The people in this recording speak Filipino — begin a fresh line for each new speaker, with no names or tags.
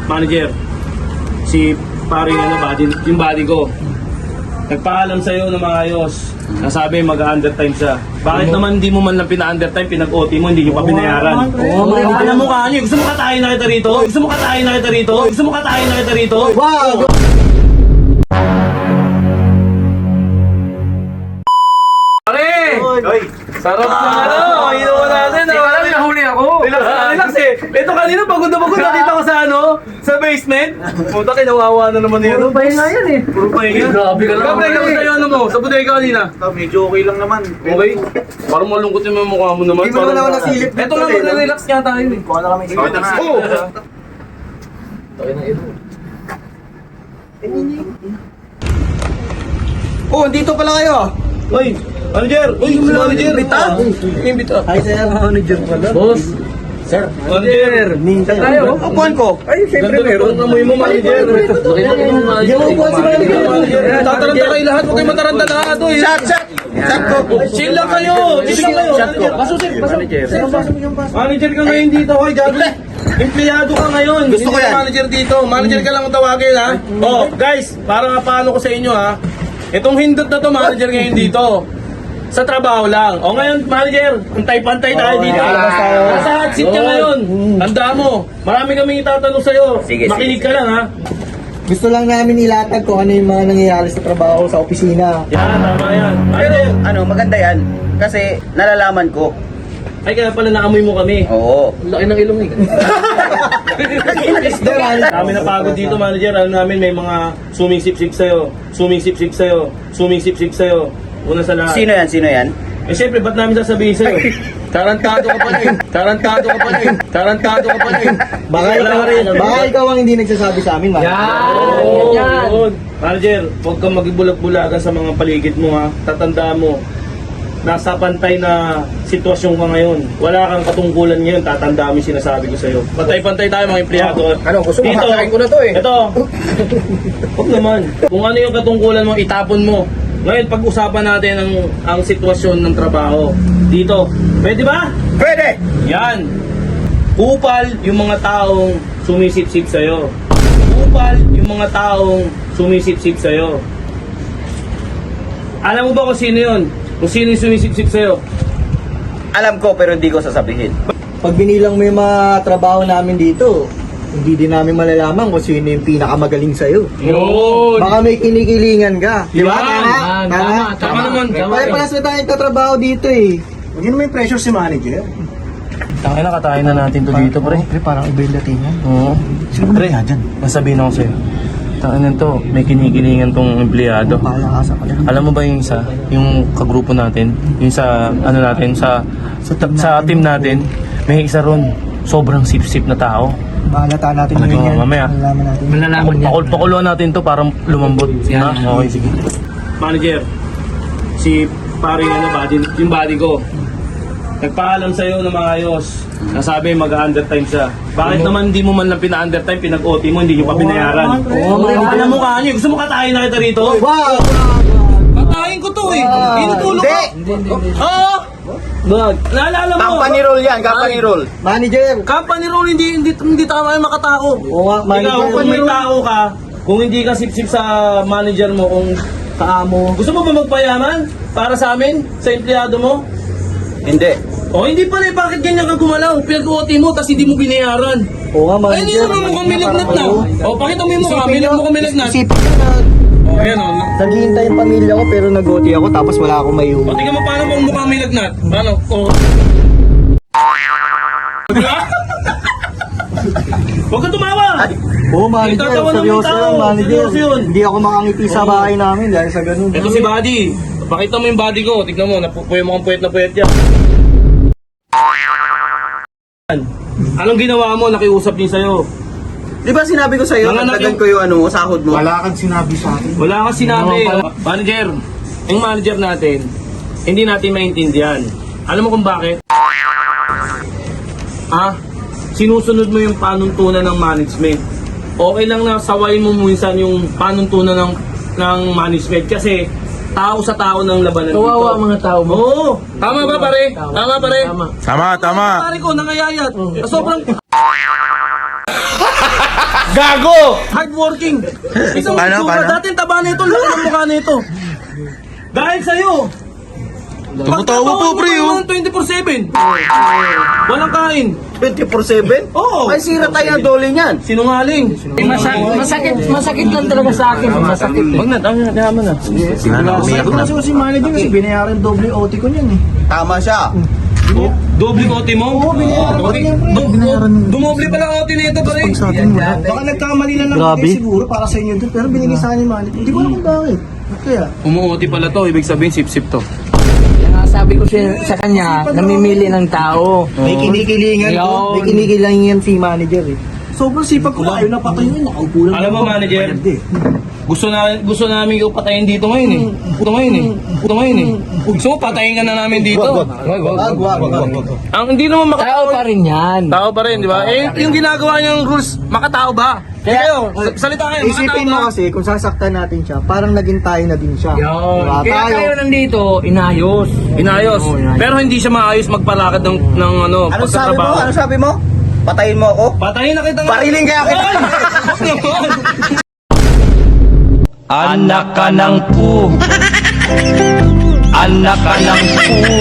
Manager, si paring body, yung body ko. Nagpaalam sa'yo na maayos. Nasabi mag-undertime siya. Bakit naman hindi mo man lang pina-undertime, pinag-OT mo, hindi nyo pa binayaran? Alam mo ka nyo, gusto mo katayin na kita rito? Gusto mo katayin na kita rito? Gusto mo katayin na kita rito?
Wow!
Pare! Sarap na inuwa natin.
Alam, nahuli ako.
Relax eh. Ito kanina pagod na pagod. Nakita ko sa sa basement. Puta, kinawawa na naman yun.
Puro pahinga yan eh.
Puro pahinga.
Grabe ka lang.
Kapre, kamusta yung ano mo? Sa bodega kanina?
Medyo okay lang naman.
Okay? Parang malungkot yung mukha mo naman.
Hindi mo naman ako nasilip dito.
Ito lang, mag-relax nga tayo eh.
Kuha na kami sa na nga.
Oo!
Tayo na ito.
Oh, dito pala kayo.
Uy! Manager! Uy! Si manager! Imbita! Imbita!
Hi, sir. Manager pala.
Boss. Sir.
Manager!
Minsan
tayo.
Upuan ko.
Ay,
Ganda meron. Amoy mo, manager!
Nakita ko yung mga...
Yung upuan si manager.
Tataranta kayo lahat. Huwag kayo mataranta lahat.
Shot, shot. Shot ko.
Chill lang kayo! Chill lang kayo!
Manager.
Manager ka ngayon dito, hoy, Jaggy. Empleyado ka ngayon.
Gusto ko
Hindi ka
yan.
manager dito. Manager ka lang ang tawagin, ha? Oh, guys, para paano ko sa inyo, ha? Itong hindot na to, manager ngayon dito. Sa trabaho lang. O ngayon, manager, pantay-pantay tayo dito. Nasa hot seat ka ngayon. Tanda mo, marami kaming itatanong sa'yo. Makinig ka lang, ha?
Gusto lang namin ilatag kung ano yung mga nangyayari sa trabaho sa opisina.
Yan, tama yan.
Pero ano, maganda yan. Kasi nalalaman ko.
Ay, kaya pala naamoy mo kami.
Oo.
Laki ng ilong eh.
Kami napagod dito, manager. Alam namin, may mga suming-sip-sip sa'yo. Suming-sip-sip sa'yo. Suming-sip-sip sa'yo. Una sa lahat.
Sino yan? Sino yan?
Eh, syempre, ba't namin sasabihin sa'yo? Tarantado ka pala eh. Tarantado ka pala eh. Tarantado ka pala eh.
Baka ikaw ang hindi nagsasabi sa amin, man.
Oo, yun. Manager, huwag kang magbulag-bulagan sa mga paligid mo, ha. Tatandaan mo, nasa pantay na sitwasyon ka ngayon. Wala kang katungkulan ngayon, tatandaan mo yung sinasabi ko sa'yo. Pantay-pantay tayo mga empleyado.
Ano, gusto mo kakain ko na to eh.
Ito. Huwag naman. Kung ano yung katungkulan mo, itapon mo. Ngayon, pag-usapan natin ang sitwasyon ng trabaho. Dito. Pwede ba?
Pwede!
Yan. Upal yung mga taong sumisip-sip sa'yo. Upal yung mga taong sumisip-sip sa'yo. Alam mo ba kung sino yun? Kung sino yung sumisip-sip sa'yo?
Alam ko pero hindi ko sasabihin.
Pag binilang mo yung mga trabaho namin dito, hindi din namin malalaman kung sino yung pinakamagaling sa'yo.
Yun!
Baka may kinikilingan ka. Di ba?
Yan. Tama naman.
Pare-paras na tayo nagtatrabaho dito eh. Hindi naman yung pressure si manager.
Tangin na, katayin na natin to dito, pre.
Pre, parang iba yung datingan.
Oo.
Pre, dyan.
Masabihin ako sa'yo. Tangin na to, may kinikilingan tong empleyado.
Palakasan ka lang.
Alam mo ba yung isa, yung kagrupo natin, yung sa ano natin, sa team natin, may isa ron, sobrang sip-sip na tao.
Mahalata natin
Ano
yun
to,
yan.
mamaya?
Malalaman natin.
Malalaman yan.
Pakuluan natin to para lumambot.
Yan.
Ha? Okay, sige. Manager, si paring body, yung body ko. Nagpaalam sa'yo na maayos. Nasabi mag-undertime siya. Bakit naman hindi mo man lang pina-undertime, pinag-OT mo, hindi nyo pa binayaran? Alam mo ka nyo, gusto mo katayin na kita rito?
Wow!
Katayin ko to eh. Tinutulog ko. Oo! Bag. Naalala mo?
Company role yan, company role.
Manager!
Company role, hindi tama yung makatao.
Oo nga, manager.
Ikaw, kung may tao ka, kung hindi ka sip-sip sa manager mo, kung kaamo, gusto mo ba magpayaman para sa amin, sa empleyado mo?
Hindi.
O hindi pala, bakit ganyan kang gumalaw? Pinag-OT mo, tapos hindi mo binayaran.
Oo nga,
Ay, hindi
manager.
naman mukhang milagnat na. O, pakita mo yung mukha, mukhang milagnat.
Isipin ko na,
O, ayan o.
naghihintay yung pamilya ko pero nag-OT ako tapos wala akong may
O, tingnan mo paano kung mukhang milagnat. Paano? O. Diba? Huwag ka tumawa!
Oo, manager.
Itatawa ng
Seryoso
tao.
yan, manager.
Seryoso yun.
Hindi ako makangiti sa bahay namin dahil sa ganun.
Ito si Buddy. Pakita mo yung body ko. Tignan mo, napupuyo mo kang puyat na puyat yan. Anong ginawa mo? Nakiusap din sa'yo.
Di ba sinabi ko sa'yo,
Nanganak
nagdagan
yung-
ko yung ano, sahod mo?
Wala kang sinabi sa akin.
Wala kang sinabi. Manager, yung manager natin, hindi natin maintindihan. Alam mo kung bakit? Sinusunod mo yung panuntunan ng management. Okay lang na saway mo minsan yung panuntunan ng management kasi tao sa tao ng labanan dito.
Kawawa ang mga tao mo.
Oo. Tama ba pare? Tama pare?
Tama.
Pare ko, nangayayat. Sobrang Gago! Hardworking! Ito,
Paano, paano?
dati ang taba nito, laki ng mukha nito. Dahil sa'yo.
Tumatawa po, pre, oh.
24/7. Walang kain.
24/7?
Oo.
Ay, sira tayo ng dole niyan.
Sinungaling.
Masakit lang talaga sa akin. Masakit.
Wag na, tama na.
Umiyak na. Kasi manager kasi binayaran doble OT ko niyan eh.
Tama siya.
Doble OT mo? Oo, binayaran. Dumoble pala OT nito, pare.
Baka nagkamali lang lang kayo siguro para sa inyo dun. Pero binigay sa akin yung manager. Hindi ko alam kung bakit. Kaya.
Umu-OT pala to, ibig sabihin sip-sip to.
Kaya sabi ko sa kanya, namimili ng tao.
May kinikilingan ko.
Yun.
May kinikilingan si manager eh. Sobrang sipag ko ayaw na patayin yun. Nakaupo lang.
Alam mo, manager, gusto namin yung patayin dito ngayon eh. Ito ngayon eh. Gusto mo patayin ka na namin dito.
Wag.
Ang hindi naman
Tao pa rin yan.
Tao pa rin, di ba? Eh, yung ginagawa niyang rules, makatao ba? Kaya kayo, salita kayo, makatao
Isipin mo
ba?
kasi kung sasaktan natin siya, parang naging tayo na din siya.
Yun.
Diba?
Kaya tayo nandito, inayos.
Inayos.
Oo, inayos.
Pero hindi siya maayos magpalakad ng
Ano sabi mo?
pagtatrabaho.
Ano sabi mo? Patayin mo ako?
Patayin na kita.
Barilin kaya kita.
Anak ka ng pu. Anak ka ng pu.